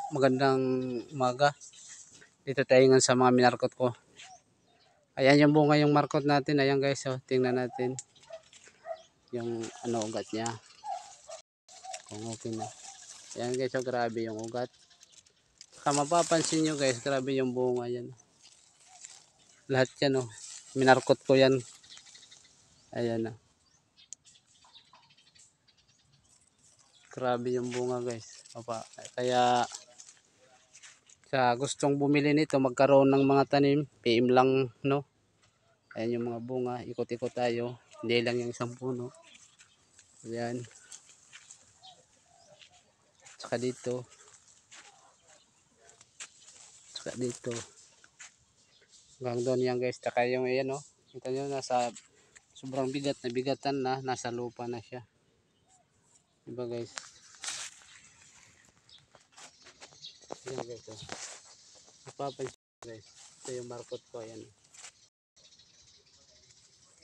Magandang umaga. Dito tayo ngayon sa mga minarkot ko. Ayan yung bunga yung markot natin. Ayan guys, oh, tingnan natin yung ugat niya. Kung okay na. Ayan guys, oh, grabe yung ugat. Saka mapapansin nyo guys, grabe yung bunga yan. Lahat yan, oh. Minarkot ko yan. Ayan, oh. Grabe yung bunga guys. Kaya sa gustong bumili nito, magkaroon ng mga tanim, PM lang, no? Ayan yung mga bunga, ikot-ikot tayo. Hindi lang yung isang puno. Ayan. Tsaka dito. Tsaka dito. Hanggang doon yan guys. Tsaka yung ayan, oh. Kita nyo, nasa sobrang bigat na bigatan na. Nasa lupa na siya. Diba guys? Ayan guys, oh. Napapansin guys. Ito yung markot ko. Ayan.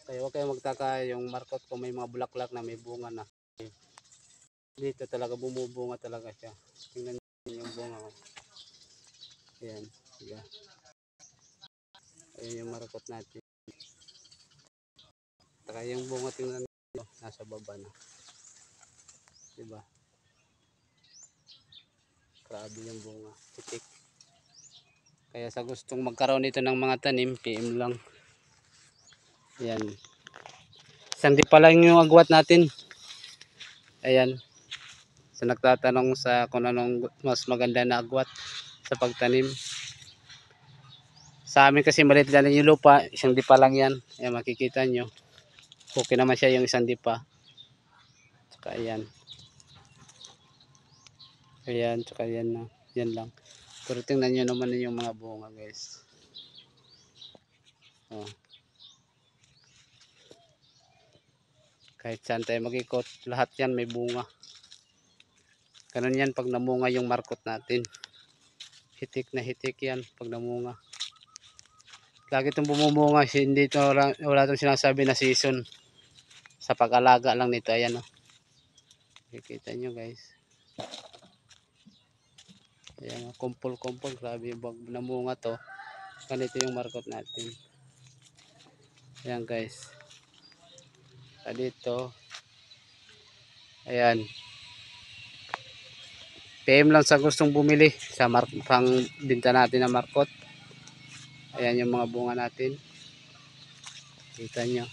Kaya huwag kayong magtaka, yung markot ko may mga bulaklak na may bunga na. Dito talaga bumubunga talaga siya. Tingnan niyo yung bunga ko. Ayan. Diba? Ayan yung markot natin. Saka yung bunga tingnan niyo, nasa baba na. Diba? Grabe yung bunga. Titik. Kaya sa gustong magkaroon nito ng mga tanim, PM lang. Ayan. Isang di pa lang yung agwat natin. Ayan. So nagtatanong sa kung anong mas maganda na agwat sa pagtanim. Sa amin kasi maliit lang yung lupa, isang di pa lang yan. Ayan, makikita nyo. Okay naman siya yung isang di pa. Tsaka ayan. Ayan, tsaka yan na. Yan lang. Pero tingnan nyo naman yung mga bunga guys. Oh. Kahit saan tayo mag-ikot, lahat yan may bunga. Ganun yan pag namunga yung markot natin. Hitik na hitik yan pag namunga. Lagi itong bumumunga, hindi ito, wala itong sinasabi na season. Sa pag-alaga lang nito, ayan o. Kikita nyo guys. Ayan o, kumpul-kumpul, grabe yung namunga to. Ganito yung markot natin. Ayan guys. Dito. Ayan. PM lang sa gustong bumili sa pang binta natin na markot. Ayan yung mga bunga natin. Kita nyo.